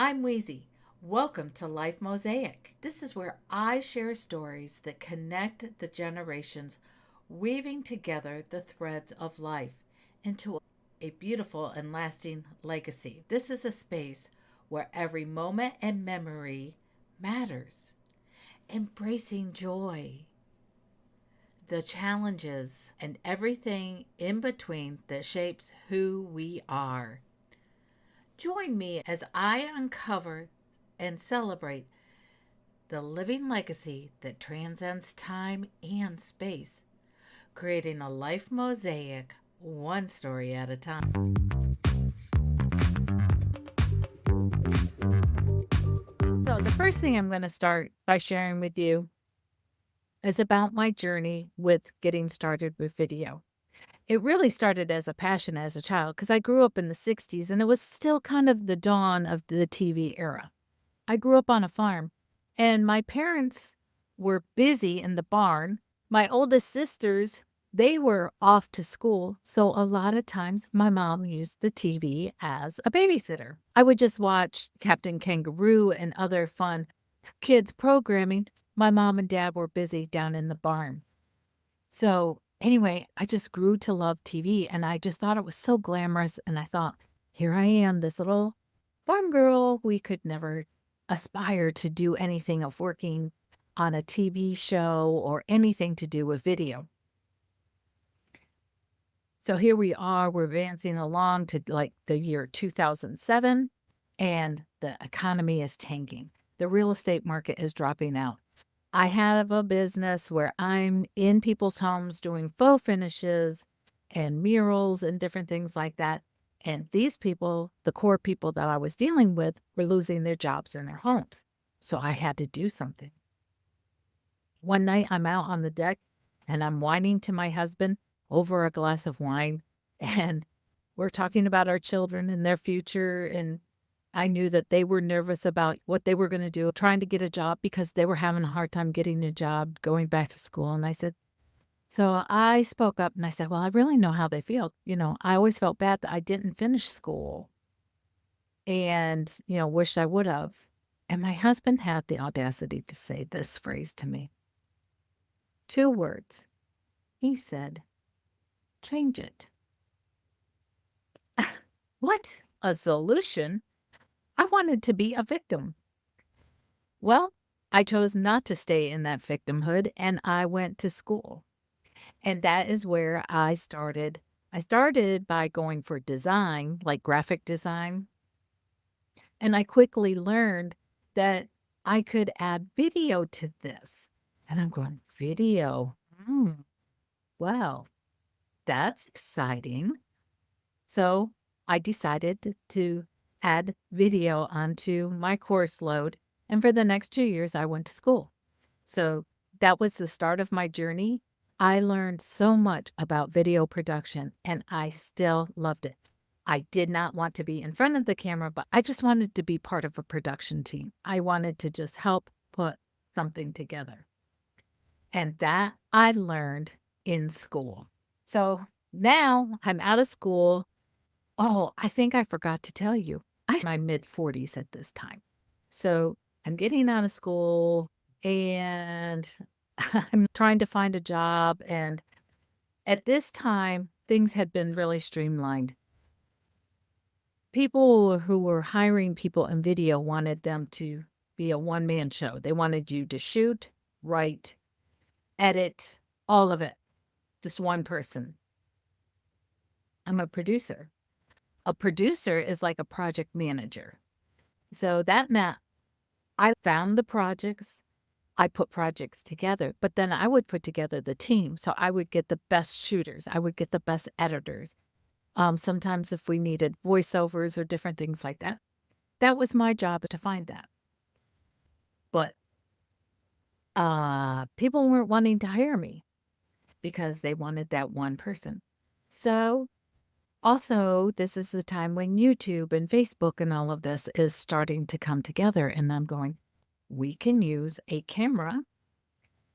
I'm Weezy. Welcome to Life Mosaic. This is where I share stories that connect the generations, weaving together the threads of life into a beautiful and lasting legacy. This is a space where every moment and memory matters, embracing joy, the challenges, and everything in between that shapes who we are. Join me as I uncover and celebrate the living legacy that transcends time and space, creating a life mosaic one story at a time. So, the first thing I'm going to start by sharing with you is about my journey with getting started with video. It really started as a passion as a child because I grew up in the 60s and it was still kind of the dawn of the TV era. I grew up on a farm, and my parents were busy in the barn. My oldest sisters, they were off to school, so a lot of times my mom used the TV as a babysitter. I would just watch Captain Kangaroo and other fun kids programming. My mom and dad were busy down in the barn. So, anyway, I just grew to love TV, and I just thought it was so glamorous, and I thought, "Here I am, this little farm girl." We could never aspire to do anything of working on a TV show or anything to do with video. So here we are, we're advancing along to like the year 2007, and the economy is tanking. The real estate market is dropping out. I have a business where I'm in people's homes doing faux finishes and murals and different things like that. And these people, the core people that I was dealing with, were losing their jobs and their homes. So I had to do something. One night I'm out on the deck and I'm whining to my husband over a glass of wine. And we're talking about our children and their future. And I knew that they were nervous about what they were going to do, trying to get a job because they were having a hard time getting a job, going back to school. And I said, so I spoke up and I said, well, I really know how they feel. I always felt bad that I didn't finish school and, wished I would have. And my husband had the audacity to say this phrase to me. 2 words. He said, change it. What? A solution? I wanted to be a victim. Well, I chose not to stay in that victimhood and I went to school. And that is where I started. I started by going for design, like graphic design. And I quickly learned that I could add video to this. And I'm going, video? Wow, that's exciting. So I decided to add video onto my course load. And for the next 2 years, I went to school. So that was the start of my journey. I learned so much about video production and I still loved it. I did not want to be in front of the camera, but I just wanted to be part of a production team. I wanted to just help put something together. And that I learned in school. So now I'm out of school. Oh, I think I forgot to tell you. I'm in my mid-40s at this time. So I'm getting out of school and I'm trying to find a job. And at this time, things had been really streamlined. People who were hiring people in video wanted them to be a one-man show. They wanted you to shoot, write, edit, all of it. Just one person. I'm a producer. A producer is like a project manager. So that meant I found the projects, I put projects together, but then I would put together the team. So I would get the best shooters, I would get the best editors. Sometimes if we needed voiceovers or different things like that, that was my job to find that. But people weren't wanting to hire me because they wanted that one person. So also, this is the time when YouTube and Facebook and all of this is starting to come together. And I'm going, we can use a camera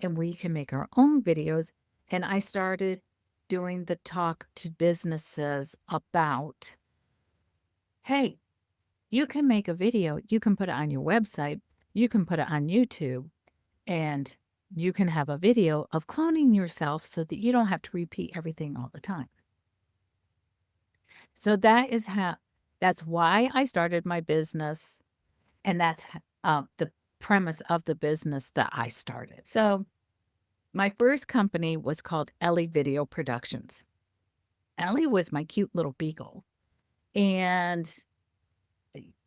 and we can make our own videos. And I started doing the talk to businesses about, hey, You can make a video, you can put it on your website, you can put it on YouTube, and you can have a video of cloning yourself so that you don't have to repeat everything all the time. So that's why I started my business, and that's the premise of the business that I started. So my first company was called Ellie Video Productions. Ellie was my cute little beagle. And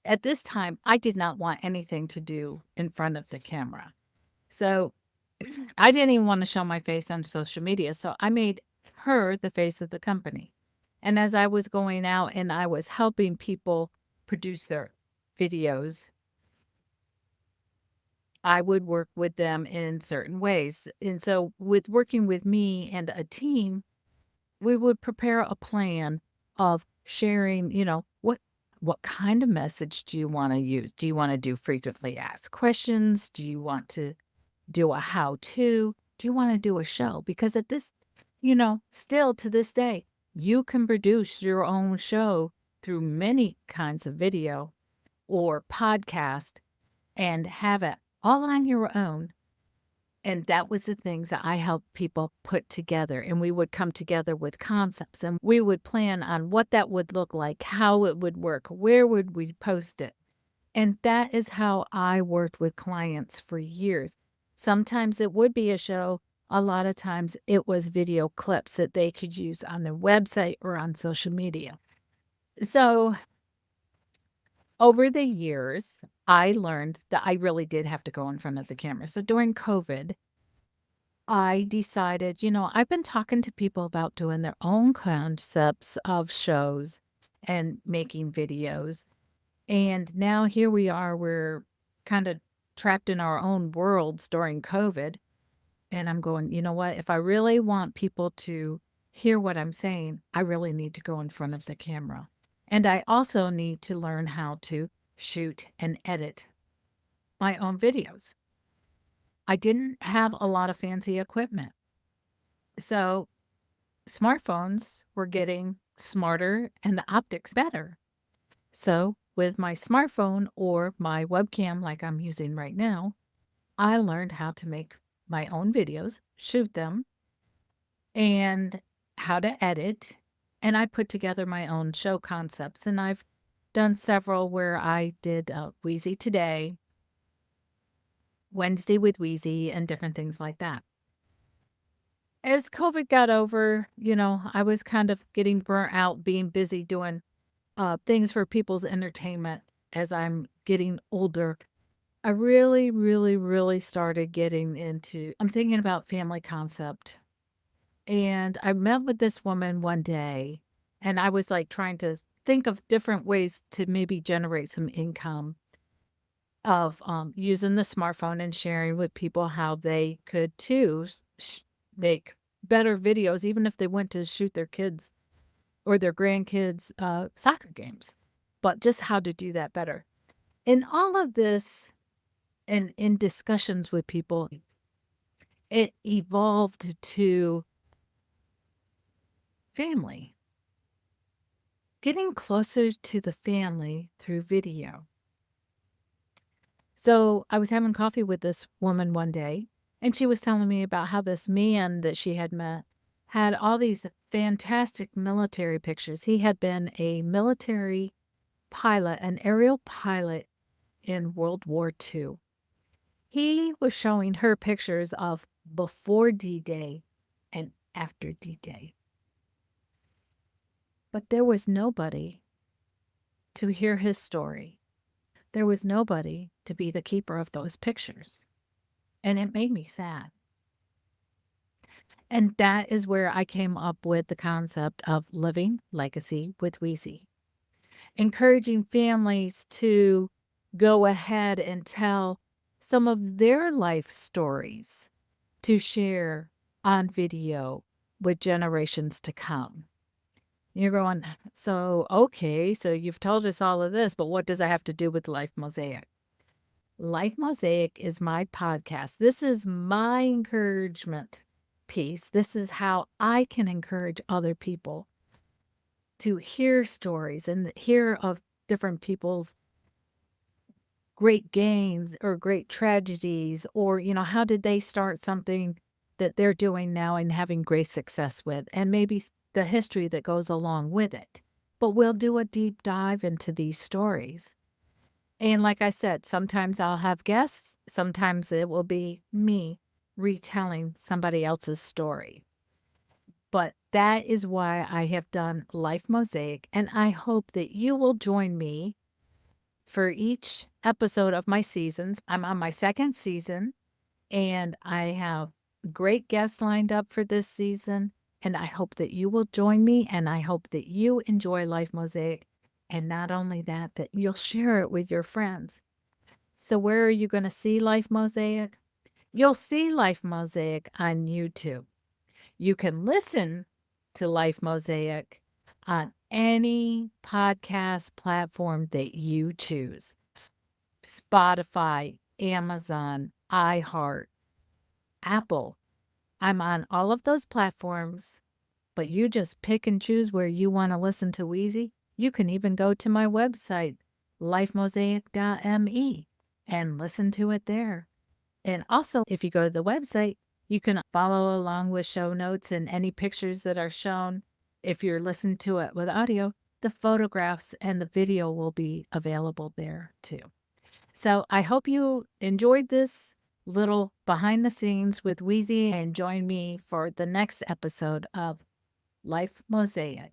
at this time, I did not want anything to do in front of the camera. So I didn't even want to show my face on social media. So I made her the face of the company. And as I was going out and I was helping people produce their videos, I would work with them in certain ways. And so, with working with me and a team, we would prepare a plan of sharing, what kind of message do you want to use? Do you want to do frequently asked questions? Do you want to do a how to? Do you want to do a show? Because at this, still to this day, you can produce your own show through many kinds of video or podcast and have it all on your own. And that was the things that I helped people put together. And we would come together with concepts and we would plan on what that would look like, how it would work, where would we post it. And that is how I worked with clients for years. Sometimes it would be a show. A lot of times it was video clips that they could use on their website or on social media. So over the years, I learned that I really did have to go in front of the camera. So during COVID, I decided, I've been talking to people about doing their own concepts of shows and making videos. And now here we are, we're kind of trapped in our own worlds during COVID. And I'm going, you know what? If I really want people to hear what I'm saying, I really need to go in front of the camera. And I also need to learn how to shoot and edit my own videos. I didn't have a lot of fancy equipment. So smartphones were getting smarter and the optics better. So with my smartphone or my webcam like I'm using right now, I learned how to make my own videos, shoot them, and how to edit. And I put together my own show concepts. And I've done several where I did Weezy Today, Wednesday with Weezy, and different things like that. As COVID got over, I was kind of getting burnt out being busy doing things for people's entertainment as I'm getting older. I really, really, really started getting into, I'm thinking about family concept. And I met with this woman one day, and I was like trying to think of different ways to maybe generate some income of using the smartphone and sharing with people how they could too make better videos, even if they went to shoot their kids or their grandkids' soccer games, but just how to do that better. In all of this, and in discussions with people, it evolved to family, getting closer to the family through video. So I was having coffee with this woman one day, and she was telling me about how this man that she had met had all these fantastic military pictures. He had been a military pilot, an aerial pilot in World War II. He was showing her pictures of before D-Day and after D-Day. But there was nobody to hear his story. There was nobody to be the keeper of those pictures. And it made me sad. And that is where I came up with the concept of living legacy with Weezy, encouraging families to go ahead and tell some of their life stories to share on video with generations to come. You're going, so, okay, so you've told us all of this, but what does that have to do with Life Mosaic? Life Mosaic is my podcast. This is my encouragement piece. This is how I can encourage other people to hear stories and hear of different people's great gains or great tragedies, or, how did they start something that they're doing now and having great success with, and maybe the history that goes along with it. But we'll do a deep dive into these stories. And like I said, sometimes I'll have guests, sometimes it will be me retelling somebody else's story. But that is why I have done Life Mosaic, and I hope that you will join me for each episode of my seasons. I'm on my second season, and I have great guests lined up for this season. And I hope that you will join me, and I hope that you enjoy Life Mosaic. And not only that, that you'll share it with your friends. So, where are you going to see Life Mosaic? You'll see Life Mosaic on YouTube. You can listen to Life Mosaic on any podcast platform that you choose. Spotify, Amazon, iHeart, Apple. I'm on all of those platforms, but you just pick and choose where you want to listen to Weezy. You can even go to my website, lifemosaic.me, and listen to it there. And also, if you go to the website, you can follow along with show notes and any pictures that are shown. If you're listening to it with audio, the photographs and the video will be available there too. So I hope you enjoyed this little behind the scenes with Weezy, and join me for the next episode of Life Mosaic.